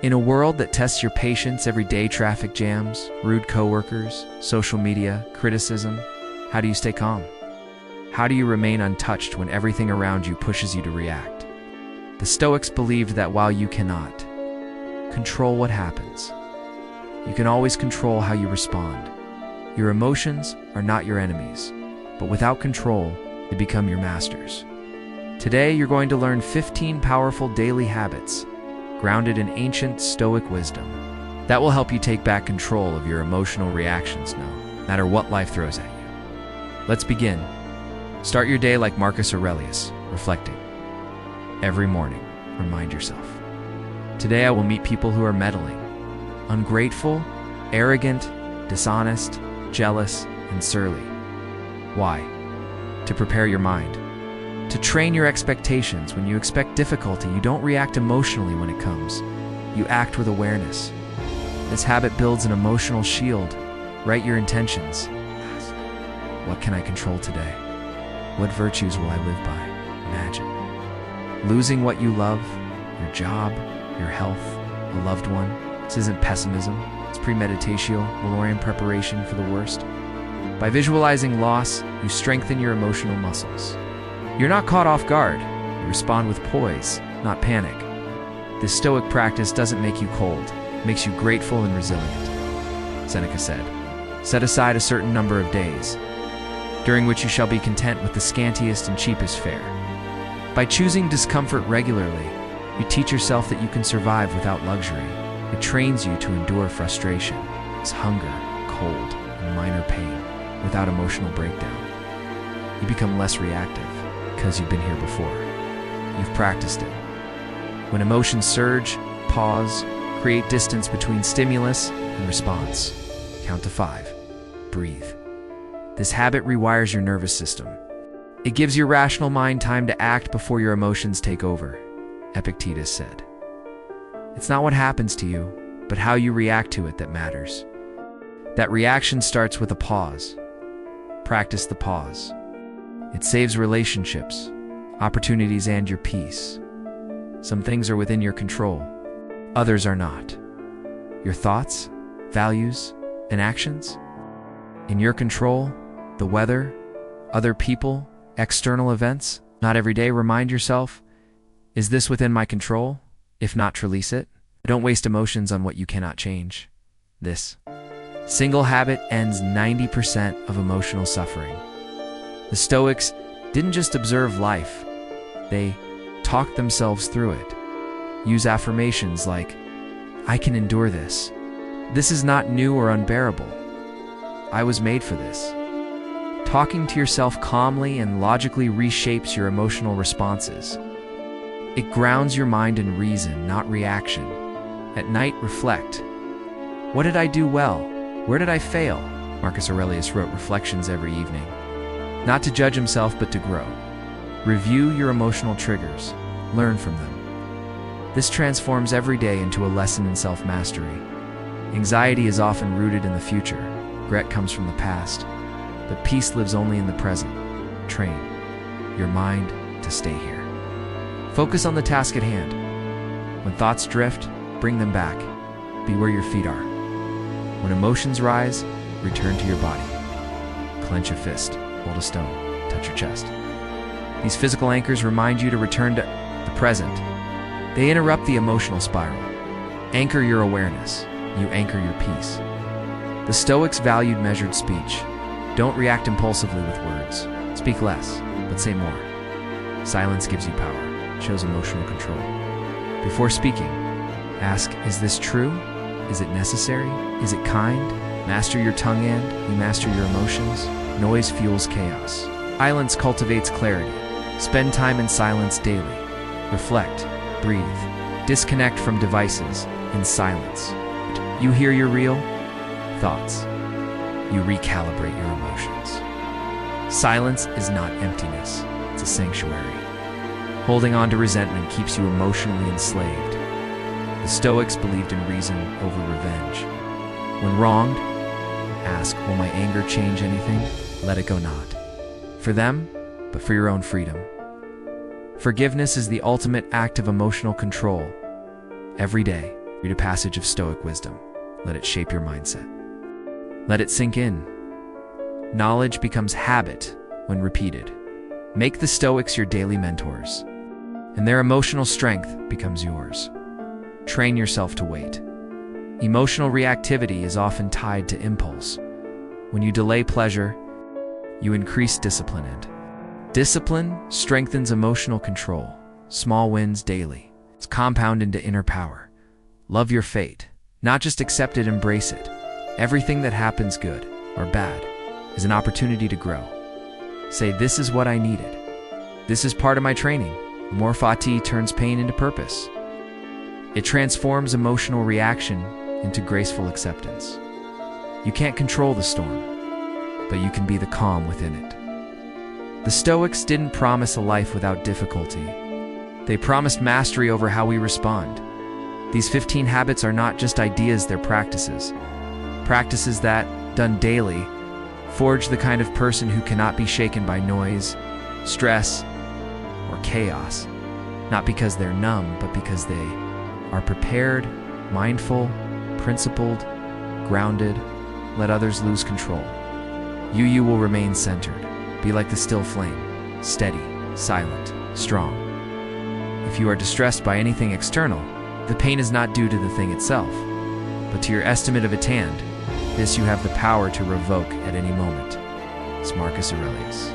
In a world that tests your patience every day, traffic jams, rude coworkers, social media, criticism, how do you stay calm? How do you remain untouched when everything around you pushes you to react? The Stoics believed that while you cannot control what happens, you can always control how you respond. Your emotions are not your enemies, but without control, they become your masters. Today, you're going to learn 15 powerful daily habits grounded in ancient Stoic wisdom that will help you take back control of your emotional reactions no matter what life throws at you. Let's begin. Start your day like Marcus Aurelius, reflecting. Every morning, remind yourself. Today I will meet people who are meddling, ungrateful, arrogant, dishonest, jealous, and surly. Why? To prepare your mind. To train your expectations. When you expect difficulty, you don't react emotionally when it comes. You act with awareness. This habit builds an emotional shield. Write your intentions. Ask, what can I control today? What virtues will I live by? Imagine. Losing what you love, your job, your health, a loved one. This isn't pessimism. It's premeditatio, valorem preparation for the worst. By visualizing loss, you strengthen your emotional muscles. You're not caught off guard. You respond with poise, not panic. This Stoic practice doesn't make you cold. It makes you grateful and resilient. Seneca said, "Set aside a certain number of days, during which you shall be content with the scantiest and cheapest fare." By choosing discomfort regularly, you teach yourself that you can survive without luxury. It trains you to endure frustration, as hunger, cold, and minor pain, without emotional breakdown. You become less reactive, because you've been here before. You've practiced it. When emotions surge, pause, create distance between stimulus and response. Count to 5. Breathe. This habit rewires your nervous system. It gives your rational mind time to act before your emotions take over. Epictetus said, "It's not what happens to you, but how you react to it that matters." That reaction starts with a pause. Practice the pause. It saves relationships, opportunities, and your peace. Some things are within your control. Others are not. Your thoughts, values, and actions? In your control, the weather, other people, external events. Not every day. Remind yourself, is this within my control? If not, release it. Don't waste emotions on what you cannot change. This single habit ends 90% of emotional suffering. The Stoics didn't just observe life, they talked themselves through it. Use affirmations like, "I can endure this. This is not new or unbearable. I was made for this." Talking to yourself calmly and logically reshapes your emotional responses. It grounds your mind in reason, not reaction. At night, reflect. What did I do well? Where did I fail? Marcus Aurelius wrote reflections every evening. Not to judge himself, but to grow. Review your emotional triggers. Learn from them. This transforms every day into a lesson in self-mastery. Anxiety is often rooted in the future. Regret comes from the past. But peace lives only in the present. Train your mind to stay here. Focus on the task at hand. When thoughts drift, bring them back. Be where your feet are. When emotions rise, return to your body. Clench a fist. Hold a stone, touch your chest. These physical anchors remind you to return to the present. They interrupt the emotional spiral. Anchor your awareness. You anchor your peace. The Stoics valued measured speech. Don't react impulsively with words. Speak less, but say more. Silence gives you power, shows emotional control. Before speaking, ask, is this true? Is it necessary? Is it kind? Master your tongue and you master your emotions. Noise fuels chaos. Silence cultivates clarity. Spend time in silence daily. Reflect, breathe, disconnect from devices in silence. You hear your real thoughts. You recalibrate your emotions. Silence is not emptiness, it's a sanctuary. Holding on to resentment keeps you emotionally enslaved. The Stoics believed in reason over revenge. When wronged, ask, will my anger change anything? Let it go not. For them, but for your own freedom. Forgiveness is the ultimate act of emotional control. Every day, Read a passage of Stoic wisdom. Let it shape your mindset. Let it sink in. Knowledge becomes habit when repeated. Make the Stoics your daily mentors, and their emotional strength becomes yours. Train yourself to wait. Emotional reactivity is often tied to impulse. When you delay pleasure, you increase discipline, and discipline strengthens emotional control. Small wins daily. It's compound into inner power. Love your fate. Not just accept it, embrace it. Everything that happens, good or bad, is an opportunity to grow. Say, this is what I needed. This is part of my training. More fati turns pain into purpose. It transforms emotional reaction into graceful acceptance. You can't control the storm, but you can be the calm within it. The Stoics didn't promise a life without difficulty. They promised mastery over how we respond. These 15 habits are not just ideas, they're practices. Practices that, done daily, forge the kind of person who cannot be shaken by noise, stress, or chaos. Not because they're numb, but because they are prepared, mindful, principled, grounded. Let others lose control. You will remain centered. Be like the still flame, steady, silent, strong. If you are distressed by anything external, the pain is not due to the thing itself, but to your estimate of its hand. This you have the power to revoke at any moment. It's Marcus Aurelius.